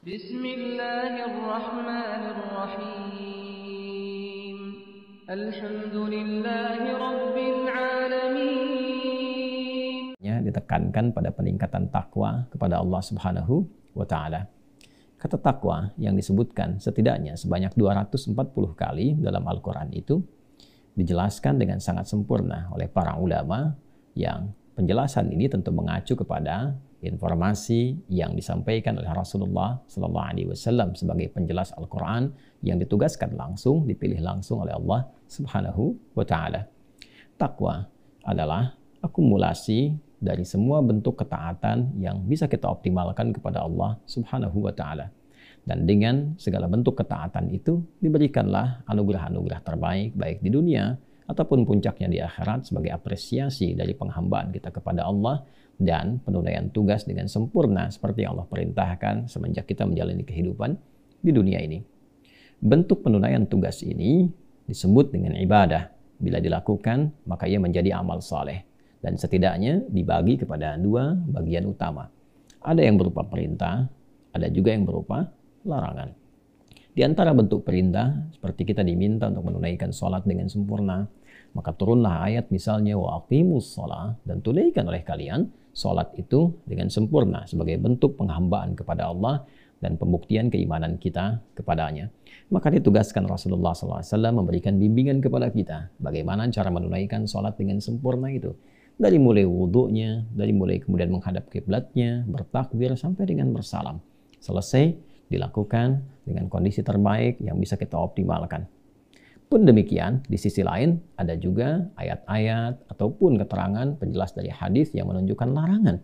Bismillahirrahmanirrahim. Alhamdulillahi rabbil alamin. Ditekankan pada peningkatan takwa kepada Allah Subhanahu wa Ta'ala. Kata takwa yang disebutkan setidaknya sebanyak 240 kali dalam Al-Quran itu dijelaskan dengan sangat sempurna oleh para ulama, yang penjelasan ini tentu mengacu kepada informasi yang disampaikan oleh Rasulullah Sallallahu Alaihi Wasallam sebagai penjelas Al-Quran yang ditugaskan langsung, dipilih langsung oleh Allah Subhanahu wa Ta'ala. Takwa adalah akumulasi dari semua bentuk ketaatan yang bisa kita optimalkan kepada Allah Subhanahu wa Ta'ala. Dan dengan segala bentuk ketaatan itu diberikanlah anugerah-anugerah terbaik baik di dunia ataupun puncaknya di akhirat sebagai apresiasi dari penghambaan kita kepada Allah dan penunaian tugas dengan sempurna seperti yang Allah perintahkan semenjak kita menjalani kehidupan di dunia ini. Bentuk penunaian tugas ini disebut dengan ibadah. Bila dilakukan, maka ia menjadi amal saleh. Dan setidaknya dibagi kepada dua bagian utama. Ada yang berupa perintah, ada juga yang berupa larangan. Di antara bentuk perintah, seperti kita diminta untuk menunaikan sholat dengan sempurna, maka turunlah ayat misalnya wa aqimus sholat, dan tunaikan oleh kalian sholat itu dengan sempurna sebagai bentuk penghambaan kepada Allah dan pembuktian keimanan kita kepadanya. Maka ditugaskan Rasulullah SAW memberikan bimbingan kepada kita bagaimana cara menunaikan sholat dengan sempurna itu. Dari mulai wudhunya, dari mulai kemudian menghadap kiblatnya, bertakbir sampai dengan bersalam. Selesai dilakukan dengan kondisi terbaik yang bisa kita optimalkan. Pun demikian, di sisi lain ada juga ayat-ayat ataupun keterangan penjelas dari hadis yang menunjukkan larangan.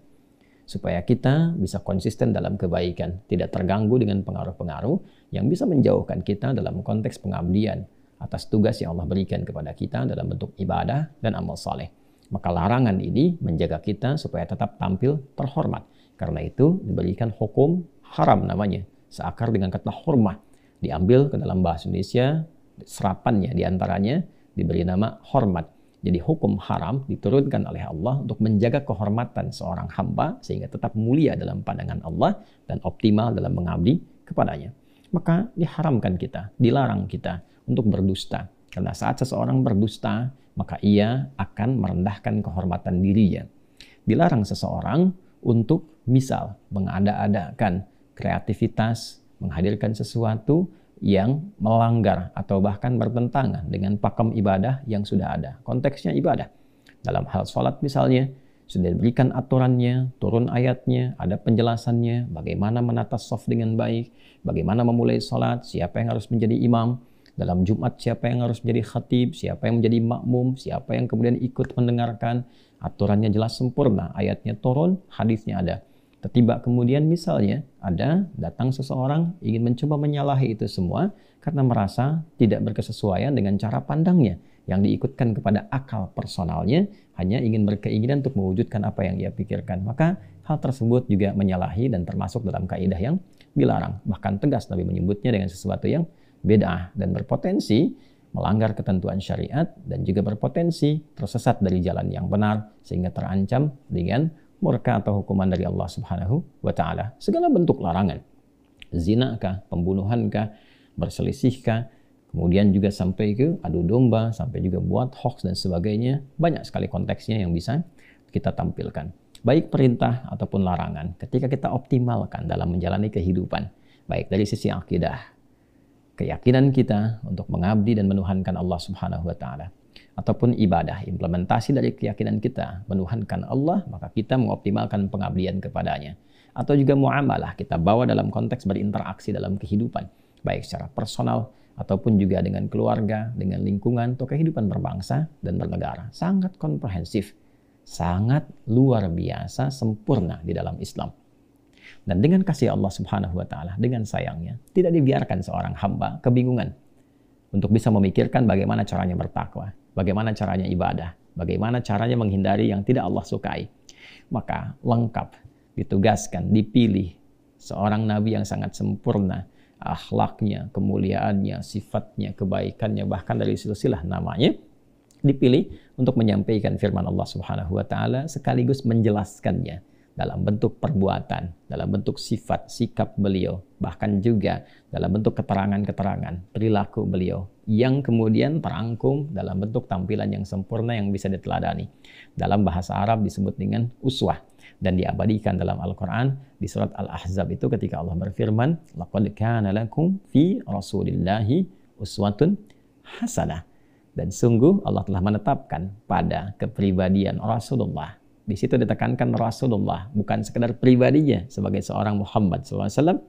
Supaya kita bisa konsisten dalam kebaikan, tidak terganggu dengan pengaruh-pengaruh yang bisa menjauhkan kita dalam konteks pengabdian atas tugas yang Allah berikan kepada kita dalam bentuk ibadah dan amal saleh. Maka larangan ini menjaga kita supaya tetap tampil terhormat. Karena itu diberikan hukum haram namanya, seakar dengan kata hormat. Diambil ke dalam bahasa Indonesia, serapannya diantaranya diberi nama hormat. Jadi hukum haram diturunkan oleh Allah untuk menjaga kehormatan seorang hamba sehingga tetap mulia dalam pandangan Allah dan optimal dalam mengabdi kepadanya. Maka diharamkan kita, dilarang kita untuk berdusta. Karena saat seseorang berdusta, maka ia akan merendahkan kehormatan dirinya. Dilarang seseorang untuk misal mengada-adakan kreativitas, menghadirkan sesuatu yang melanggar atau bahkan bertentangan dengan pakem ibadah yang sudah ada. Konteksnya ibadah. Dalam hal sholat misalnya, sudah diberikan aturannya, turun ayatnya, ada penjelasannya, bagaimana menata shaf dengan baik, bagaimana memulai sholat, siapa yang harus menjadi imam, dalam Jumat siapa yang harus menjadi khatib, siapa yang menjadi makmum, siapa yang kemudian ikut mendengarkan, aturannya jelas sempurna, ayatnya turun, hadisnya ada. Tiba kemudian misalnya ada datang seseorang ingin mencoba menyalahi itu semua karena merasa tidak berkesesuaian dengan cara pandangnya yang diikutkan kepada akal personalnya, hanya ingin berkeinginan untuk mewujudkan apa yang ia pikirkan. Maka hal tersebut juga menyalahi dan termasuk dalam kaidah yang dilarang. Bahkan tegas Nabi menyebutnya dengan sesuatu yang bid'ah dan berpotensi melanggar ketentuan syariat dan juga berpotensi tersesat dari jalan yang benar sehingga terancam dengan murka atau hukuman dari Allah Subhanahu wa Ta'ala. Segala bentuk larangan, zinakah, pembunuhankah, berselisihkah, kemudian juga sampai ke adu domba, sampai juga buat hoax dan sebagainya, banyak sekali konteksnya yang bisa kita tampilkan. Baik perintah ataupun larangan, ketika kita optimalkan dalam menjalani kehidupan, baik dari sisi akidah, keyakinan kita untuk mengabdi dan menuhankan Allah Subhanahu wa Ta'ala, ataupun ibadah, implementasi dari keyakinan kita menuhankan Allah, maka kita mengoptimalkan pengabdian kepadanya. Atau juga muamalah, kita bawa dalam konteks berinteraksi dalam kehidupan, baik secara personal ataupun juga dengan keluarga, dengan lingkungan, atau kehidupan berbangsa dan bernegara. Sangat komprehensif, sangat luar biasa, sempurna di dalam Islam. Dan dengan kasih Allah Subhanahu wa Ta'ala, dengan sayangnya, tidak dibiarkan seorang hamba kebingungan untuk bisa memikirkan bagaimana caranya bertakwa, bagaimana caranya ibadah, bagaimana caranya menghindari yang tidak Allah sukai. Maka lengkap, ditugaskan, dipilih seorang nabi yang sangat sempurna, akhlaknya, kemuliaannya, sifatnya, kebaikannya, bahkan dari silsilah namanya, dipilih untuk menyampaikan firman Allah Subhanahu wa Ta'ala sekaligus menjelaskannya dalam bentuk perbuatan, dalam bentuk sifat, sikap beliau, bahkan juga dalam bentuk keterangan-keterangan, perilaku beliau, yang kemudian terangkum dalam bentuk tampilan yang sempurna yang bisa diteladani. Dalam bahasa Arab disebut dengan uswah, dan diabadikan dalam Al-Quran di surat Al-Ahzab itu ketika Allah berfirman, laqad kana lakum fi rasulillahi uswatun hasanah. Dan sungguh Allah telah menetapkan pada kepribadian Rasulullah. Di situ ditekankan Rasulullah, bukan sekedar pribadinya sebagai seorang Muhammad SAW.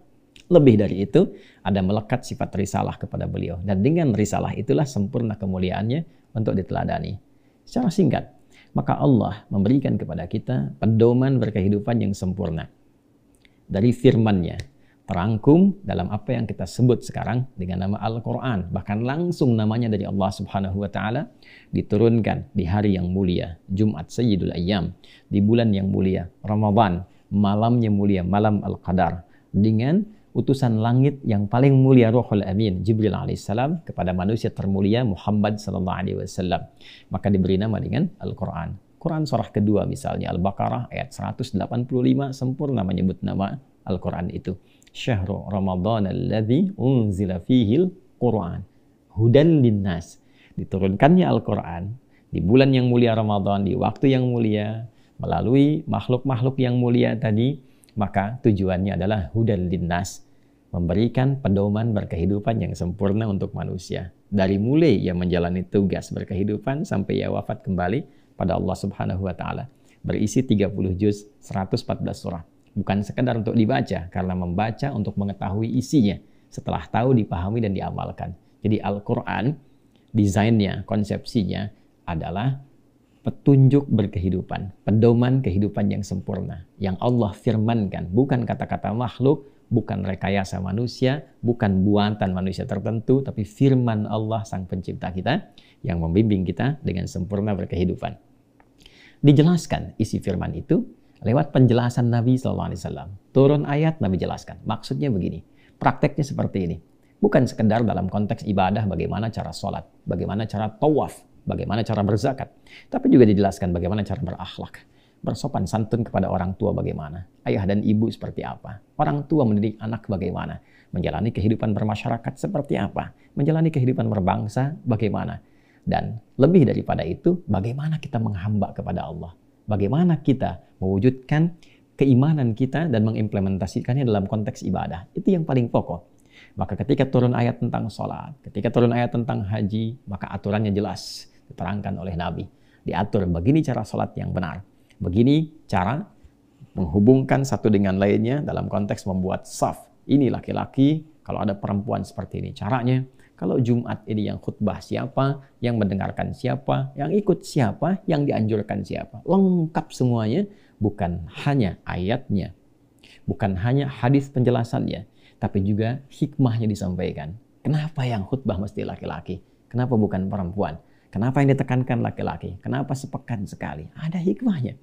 Lebih dari itu, ada melekat sifat risalah kepada beliau. Dan dengan risalah itulah sempurna kemuliaannya untuk diteladani. Secara singkat, maka Allah memberikan kepada kita pedoman berkehidupan yang sempurna. Dari firman-Nya, terangkum dalam apa yang kita sebut sekarang dengan nama Al-Quran. Bahkan langsung namanya dari Allah Subhanahu wa Ta'ala, diturunkan di hari yang mulia, Jumat Sayyidul Ayyam, di bulan yang mulia, Ramadan, malamnya mulia, malam Al-Qadar, dengan utusan langit yang paling mulia, Ruhul Amin, Jibril alaihissalam, kepada manusia termulia Muhammad sallallahu alaihi wasallam. Maka diberi nama dengan Al-Quran. Quran surah kedua misalnya, Al-Baqarah ayat 185 sempurna menyebut nama Al-Quran itu. Syahrul Ramadan alladzi unzila fihil Quran hudan linnas. Diturunkannya Al-Quran di bulan yang mulia Ramadan, di waktu yang mulia, melalui makhluk-makhluk yang mulia tadi, maka tujuannya adalah hudan linnas, memberikan pedoman berkehidupan yang sempurna untuk manusia. Dari mulai ia menjalani tugas berkehidupan sampai ia wafat kembali pada Allah Subhanahu wa Ta'ala. Berisi 30 juz, 114 surah. Bukan sekedar untuk dibaca, karena membaca untuk mengetahui isinya, setelah tahu, dipahami, dan diamalkan. Jadi Al-Quran, desainnya, konsepsinya adalah petunjuk berkehidupan, pedoman kehidupan yang sempurna, yang Allah firmankan, bukan kata-kata makhluk, bukan rekayasa manusia, bukan buatan manusia tertentu, tapi firman Allah Sang Pencipta kita, yang membimbing kita dengan sempurna berkehidupan. Dijelaskan isi firman itu lewat penjelasan Nabi SAW. Turun ayat, Nabi jelaskan. Maksudnya begini, prakteknya seperti ini. Bukan sekedar dalam konteks ibadah, bagaimana cara sholat, bagaimana cara tawaf, bagaimana cara berzakat. Tapi juga dijelaskan bagaimana cara berakhlak, bersopan santun kepada orang tua bagaimana, ayah dan ibu seperti apa, orang tua mendidik anak bagaimana, menjalani kehidupan bermasyarakat seperti apa, menjalani kehidupan berbangsa bagaimana. Dan lebih daripada itu, bagaimana kita menghamba kepada Allah. Bagaimana kita mewujudkan keimanan kita dan mengimplementasikannya dalam konteks ibadah. Itu yang paling pokok. Maka ketika turun ayat tentang sholat, ketika turun ayat tentang haji, maka aturannya jelas diterangkan oleh Nabi. Diatur begini cara sholat yang benar. Begini cara menghubungkan satu dengan lainnya dalam konteks membuat saf. Ini laki-laki, kalau ada perempuan seperti ini caranya. Kalau Jumat ini yang khutbah siapa, yang mendengarkan siapa, yang ikut siapa, yang dianjurkan siapa. Lengkap semuanya, bukan hanya ayatnya, bukan hanya hadis penjelasannya, tapi juga hikmahnya disampaikan. Kenapa yang khutbah mesti laki-laki? Kenapa bukan perempuan? Kenapa yang ditekankan laki-laki? Kenapa sepekan sekali? Ada hikmahnya.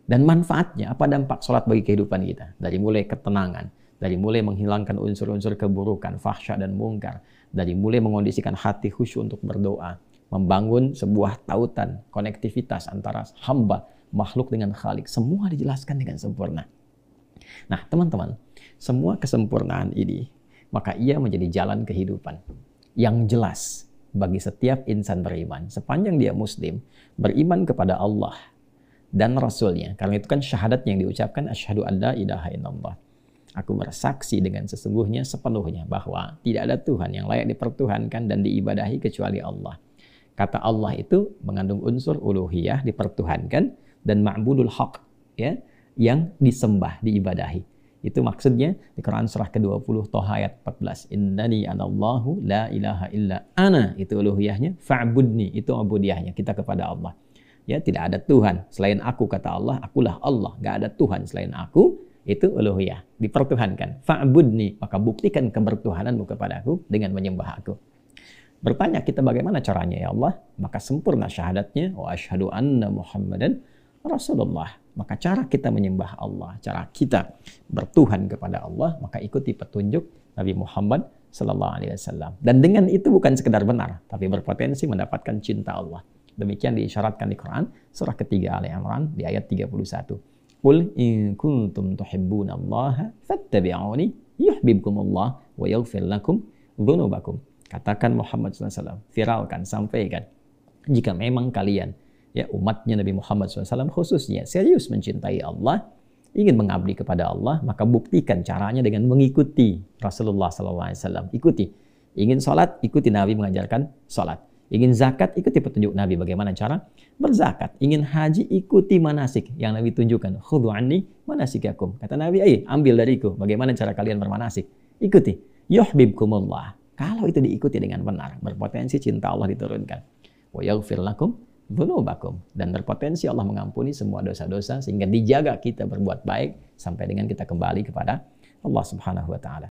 Dan manfaatnya, apa dampak sholat bagi kehidupan kita? Dari mulai ketenangan, dari mulai menghilangkan unsur-unsur keburukan, fahsya dan mungkar, dari mulai mengondisikan hati khusyuk untuk berdoa, membangun sebuah tautan, konektivitas antara hamba, makhluk dengan Khalik, semua dijelaskan dengan sempurna. Nah, teman-teman, semua kesempurnaan ini, maka ia menjadi jalan kehidupan yang jelas bagi setiap insan beriman. Sepanjang dia muslim, beriman kepada Allah dan Rasulnya. Karena itu kan syahadat yang diucapkan, asyhadu an la ilaha illallah. Aku bersaksi dengan sesungguhnya sepenuhnya bahwa tidak ada Tuhan yang layak dipertuhankan dan diibadahi kecuali Allah. Kata Allah itu mengandung unsur uluhiyah, dipertuhankan, dan ma'budul haq, ya, yang disembah, diibadahi. Itu maksudnya di Quran surah ke-20 Toha ayat 14. Innani anallahu la ilaha illa ana, itu uluhiyahnya. Fa'budni, itu ubudiyahnya, kita kepada Allah. Ya, tidak ada Tuhan selain aku, kata Allah, akulah Allah. Gak ada Tuhan selain aku. Itu uluhiyah, dipertuhankan. Fa'budni, maka buktikan kebertuhananmu kepadaku dengan menyembah aku. Bertanya kita bagaimana caranya ya Allah? Maka sempurna syahadatnya, wa asyhadu anna Muhammadan Rasulullah. Maka cara kita menyembah Allah, cara kita bertuhan kepada Allah, maka ikuti petunjuk Nabi Muhammad SAW. Dan dengan itu bukan sekedar benar, tapi berpotensi mendapatkan cinta Allah. Demikian diisyaratkan di Quran, surah ketiga Ali Imran, di ayat 31. Qul in kuntum tuhibbunallaha fattabi'uni yuhibbukumullah wa yaghfir lakum dzunubakum. Katakan Muhammad SAW, viralkan, sampaikan. Jika memang kalian, ya umatnya Nabi Muhammad SAW khususnya, serius mencintai Allah, ingin mengabdi kepada Allah, maka buktikan caranya dengan mengikuti Rasulullah SAW. Ikuti. Ingin sholat, ikuti Nabi mengajarkan sholat. Ingin zakat, ikuti petunjuk Nabi bagaimana cara berzakat. Ingin haji, ikuti manasik yang Nabi tunjukkan. Khudhu anni manasikakum. Kata Nabi, ayo ambil dariku bagaimana cara kalian bermanasik. Ikuti. Yuhibbukumullah. Kalau itu diikuti dengan benar, berpotensi cinta Allah diturunkan. Wa yaghfir lakum dzunubakum. Dan berpotensi Allah mengampuni semua dosa-dosa sehingga dijaga kita berbuat baik sampai dengan kita kembali kepada Allah Subhanahu wa taala.